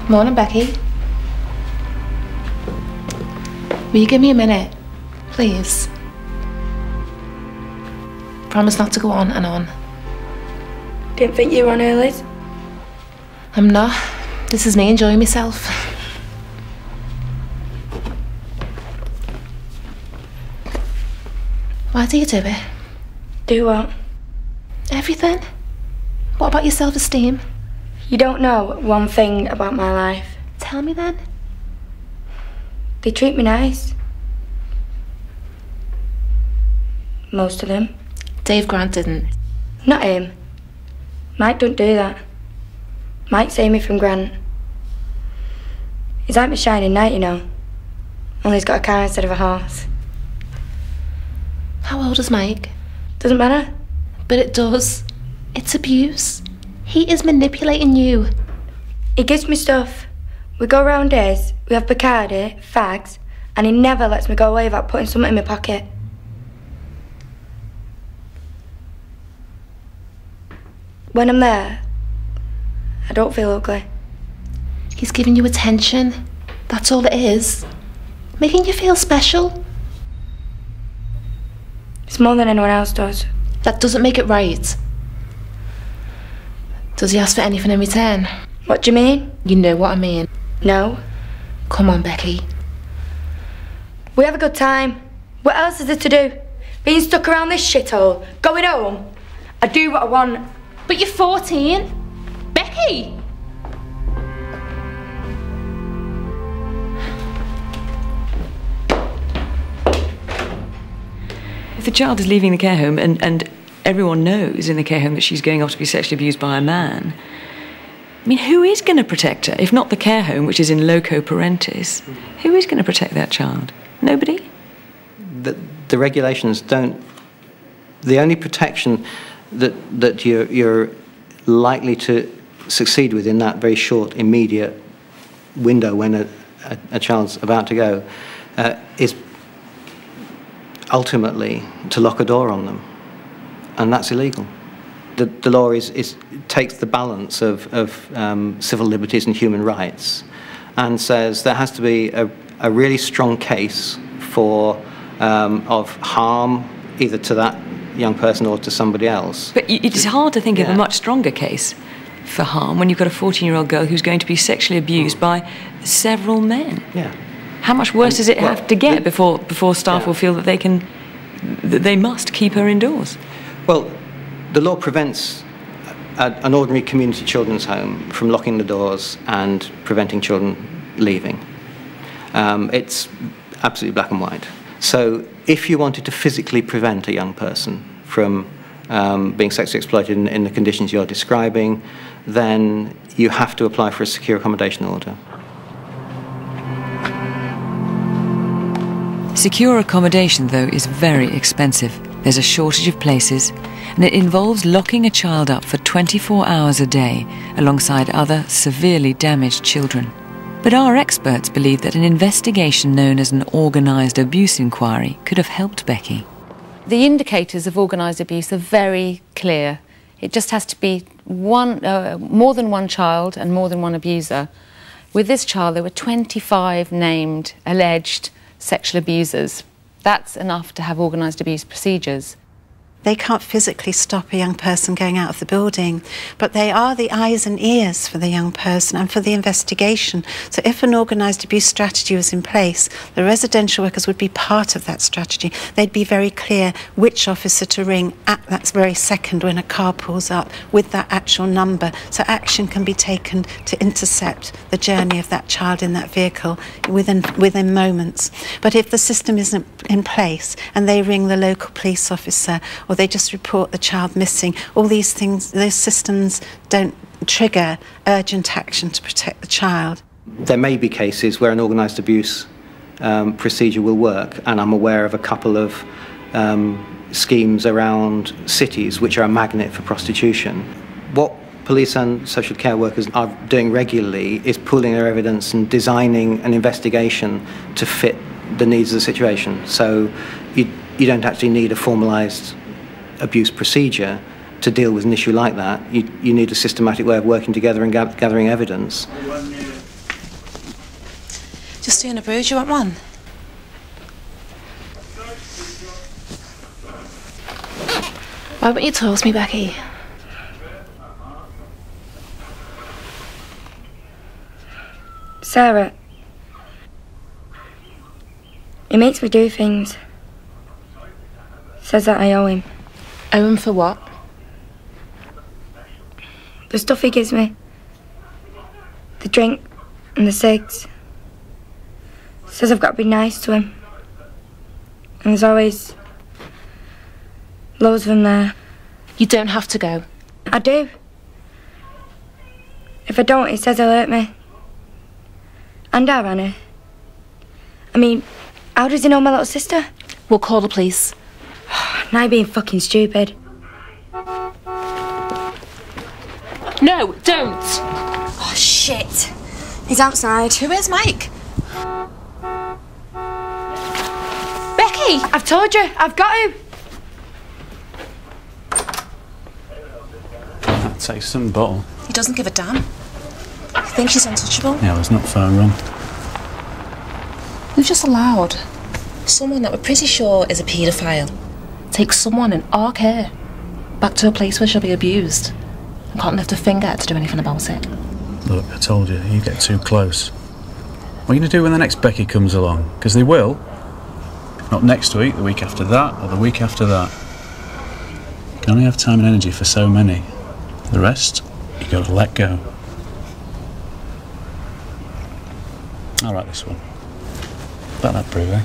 Morning, Becky. Will you give me a minute, please? Promise not to go on and on. Didn't think you were on early. I'm not. This is me enjoying myself. Why do you do it? Do what? Everything. What about your self-esteem? You don't know one thing about my life. Tell me then. They treat me nice. Most of them. Dave Grant didn't. Not him. Mike don't do that. Mike saved me from Grant. He's like my shining knight, you know. Only he's got a car instead of a horse. How old is Mike? Doesn't matter. But it does. It's abuse. He is manipulating you. He gives me stuff. We go round days, we have Bacardi, fags, and he never lets me go away without putting something in my pocket. When I'm there, I don't feel ugly. He's giving you attention. That's all it is. Making you feel special. It's more than anyone else does. That doesn't make it right. Does he ask for anything in return? What do you mean? You know what I mean. No. Come on, Becky. We have a good time. What else is there to do? Being stuck around this shithole, going home. I do what I want. But you're 14. Becky! If the child is leaving the care home and everyone knows in the care home that she's going off to be sexually abused by a man, I mean, who is going to protect her? If not the care home, which is in loco parentis, who is going to protect that child? Nobody? The regulations don't... The only protection that you're likely to succeed with in that very short, immediate window when a child's about to go is ultimately to lock a door on them, and that's illegal. The law takes the balance of civil liberties and human rights and says there has to be a really strong case of harm either to that young person or to somebody else. But it's hard to think of a much stronger case for harm when you've got a 14-year-old girl who's going to be sexually abused by several men. Yeah. How much worse does it have to get before staff will feel that they must keep her indoors? Well, the law prevents an ordinary community children's home from locking the doors and preventing children leaving. It's absolutely black and white. So if you wanted to physically prevent a young person from being sexually exploited in the conditions you're describing, then you have to apply for a secure accommodation order. Secure accommodation, though, is very expensive. There's a shortage of places, and it involves locking a child up for 24 hours a day alongside other severely damaged children. But our experts believe that an investigation known as an organised abuse inquiry could have helped Becky. The indicators of organised abuse are very clear. It just has to be more than one child and more than one abuser. With this child, there were 25 named alleged sexual abusers. That's enough to have organised abuse procedures. They can't physically stop a young person going out of the building, but they are the eyes and ears for the young person and for the investigation. So if an organised abuse strategy was in place, the residential workers would be part of that strategy. They'd be very clear which officer to ring at that very second when a car pulls up with that actual number, so action can be taken to intercept the journey of that child in that vehicle within moments. But if the system isn't in place and they ring the local police officer or they just report the child missing, all these things, those systems don't trigger urgent action to protect the child. There may be cases where an organised abuse procedure will work, and I'm aware of a couple of schemes around cities which are a magnet for prostitution. What police and social care workers are doing regularly is pooling their evidence and designing an investigation to fit the needs of the situation. So you don't actually need a formalised abuse procedure to deal with an issue like that. You need a systematic way of working together and gathering evidence. Just doing a brew, do you want one? Why won't you toast me, Becky? Sarah, he makes me do things. Says that I owe him. Owe him for what? The stuff he gives me. The drink and the cigs. Says I've got to be nice to him. And there's always loads of them there. You don't have to go. I do. If I don't, he says he'll hurt me. And our Annie. I mean, how does he know my little sister? We'll call the police. Now you're being fucking stupid. No, don't! Oh, shit. He's outside. Who is Mike? Becky! I've told you, I've got him. That takes some bottle. He doesn't give a damn. He thinks she's untouchable. Yeah, well, it's not far wrong. We've just allowed someone that we're pretty sure is a paedophile take someone in our care back to a place where she'll be abused and can't lift a finger to do anything about it. Look, I told you, you get too close. What are you going to do when the next Becky comes along? Because they will. Not next week, the week after that, or the week after that. You can only have time and energy for so many. The rest, you got to let go. I'll write this one. About that brew, eh?